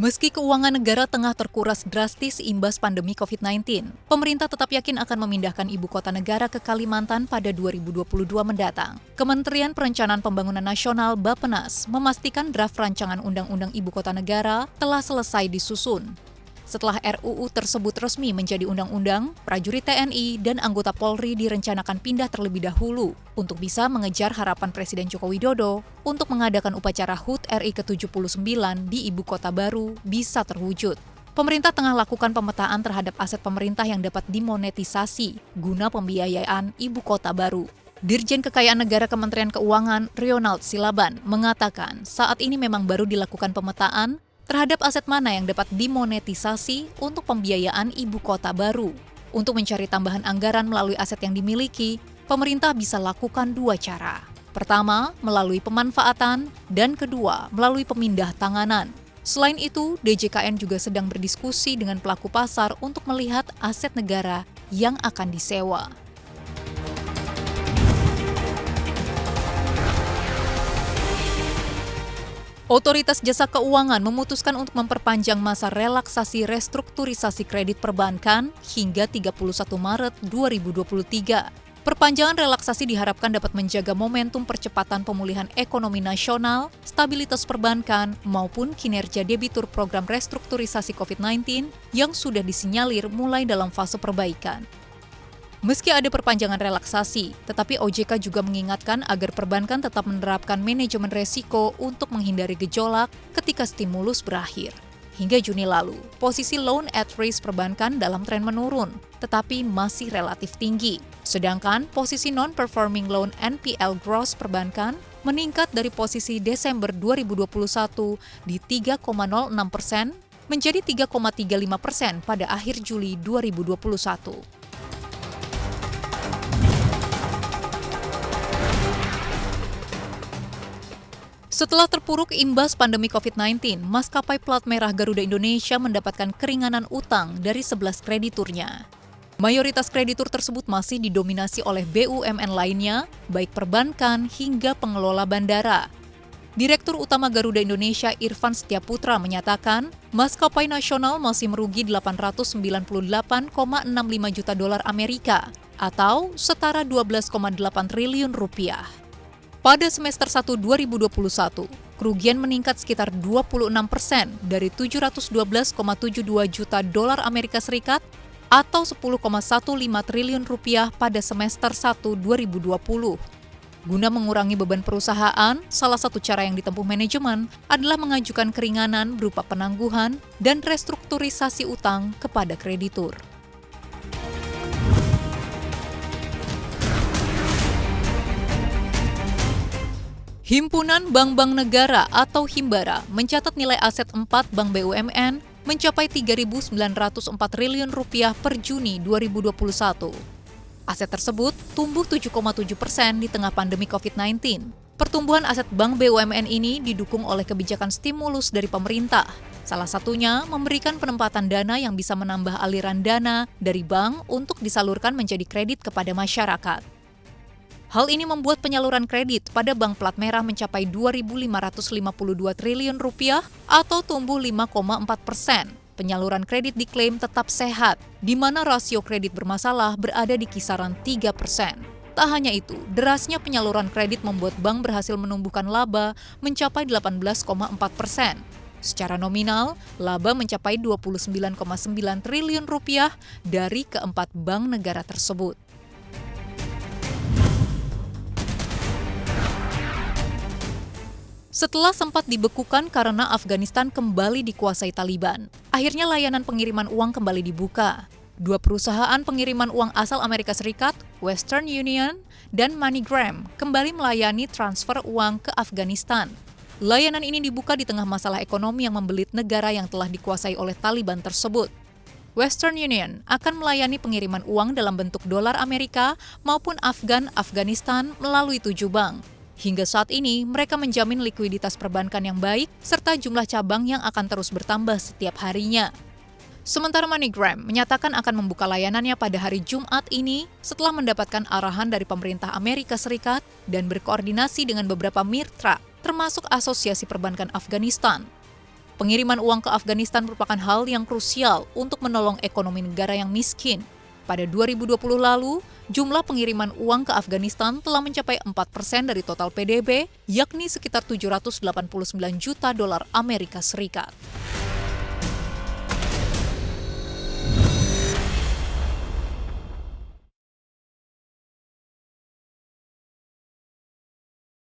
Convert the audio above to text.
Meski keuangan negara tengah terkuras drastis imbas pandemi COVID-19, pemerintah tetap yakin akan memindahkan ibu kota negara ke Kalimantan pada 2022 mendatang. Kementerian Perencanaan Pembangunan Nasional Bappenas memastikan draft rancangan Undang-Undang Ibu Kota Negara telah selesai disusun. Setelah RUU tersebut resmi menjadi undang-undang, prajurit TNI dan anggota Polri direncanakan pindah terlebih dahulu untuk bisa mengejar harapan Presiden Joko Widodo untuk mengadakan upacara HUT RI ke-79 di Ibu Kota baru bisa terwujud. Pemerintah tengah lakukan pemetaan terhadap aset pemerintah yang dapat dimonetisasi guna pembiayaan Ibu Kota baru. Dirjen Kekayaan Negara Kementerian Keuangan, Ronald Silaban, mengatakan saat ini memang baru dilakukan pemetaan terhadap aset mana yang dapat dimonetisasi untuk pembiayaan ibu kota baru. Untuk mencari tambahan anggaran melalui aset yang dimiliki, pemerintah bisa lakukan dua cara. Pertama, melalui pemanfaatan, dan kedua, melalui pemindah tanganan. Selain itu, DJKN juga sedang berdiskusi dengan pelaku pasar untuk melihat aset negara yang akan disewa. Otoritas Jasa Keuangan memutuskan untuk memperpanjang masa relaksasi restrukturisasi kredit perbankan hingga 31 Maret 2023. Perpanjangan relaksasi diharapkan dapat menjaga momentum percepatan pemulihan ekonomi nasional, stabilitas perbankan, maupun kinerja debitur program restrukturisasi COVID-19 yang sudah disinyalir mulai dalam fase perbaikan. Meski ada perpanjangan relaksasi, tetapi OJK juga mengingatkan agar perbankan tetap menerapkan manajemen resiko untuk menghindari gejolak ketika stimulus berakhir. Hingga Juni lalu, posisi loan at risk perbankan dalam tren menurun, tetapi masih relatif tinggi. Sedangkan posisi non-performing loan NPL gross perbankan meningkat dari posisi Desember 2021 di 3,06% menjadi 3,35% pada akhir Juli 2021. Setelah terpuruk imbas pandemi COVID-19, maskapai plat merah Garuda Indonesia mendapatkan keringanan utang dari 11 krediturnya. Mayoritas kreditur tersebut masih didominasi oleh BUMN lainnya, baik perbankan hingga pengelola bandara. Direktur Utama Garuda Indonesia Irfan Setiaputra menyatakan, maskapai nasional masih merugi 898,65 juta dolar Amerika atau setara 12,8 triliun rupiah. Pada semester 1 2021, kerugian meningkat sekitar 26% dari 712,72 juta dolar Amerika Serikat atau 10,15 triliun rupiah pada semester 1 2020. Guna mengurangi beban perusahaan, salah satu cara yang ditempuh manajemen adalah mengajukan keringanan berupa penangguhan dan restrukturisasi utang kepada kreditur. Himpunan Bank-Bank Negara atau Himbara mencatat nilai aset 4 bank BUMN mencapai 3.904 triliun rupiah per Juni 2021. Aset tersebut tumbuh 7,7% di tengah pandemi COVID-19. Pertumbuhan aset bank BUMN ini didukung oleh kebijakan stimulus dari pemerintah. Salah satunya memberikan penempatan dana yang bisa menambah aliran dana dari bank untuk disalurkan menjadi kredit kepada masyarakat. Hal ini membuat penyaluran kredit pada bank plat merah mencapai 2.552 triliun rupiah atau tumbuh 5,4%. Penyaluran kredit diklaim tetap sehat, di mana rasio kredit bermasalah berada di kisaran 3%. Tak hanya itu, derasnya penyaluran kredit membuat bank berhasil menumbuhkan laba mencapai 18,4%. Secara nominal, laba mencapai 29,9 triliun rupiah dari keempat bank negara tersebut. Setelah sempat dibekukan karena Afghanistan kembali dikuasai Taliban, akhirnya layanan pengiriman uang kembali dibuka. Dua perusahaan pengiriman uang asal Amerika Serikat, Western Union dan MoneyGram, kembali melayani transfer uang ke Afghanistan. Layanan ini dibuka di tengah masalah ekonomi yang membelit negara yang telah dikuasai oleh Taliban tersebut. Western Union akan melayani pengiriman uang dalam bentuk dolar Amerika maupun Afghanistan melalui 7 bank. Hingga saat ini, mereka menjamin likuiditas perbankan yang baik serta jumlah cabang yang akan terus bertambah setiap harinya. Sementara MoneyGram menyatakan akan membuka layanannya pada hari Jumat ini setelah mendapatkan arahan dari pemerintah Amerika Serikat dan berkoordinasi dengan beberapa mitra, termasuk Asosiasi Perbankan Afghanistan. Pengiriman uang ke Afghanistan merupakan hal yang krusial untuk menolong ekonomi negara yang miskin. Pada 2020 lalu, jumlah pengiriman uang ke Afghanistan telah mencapai 4% dari total PDB, yakni sekitar 789 juta dolar Amerika Serikat.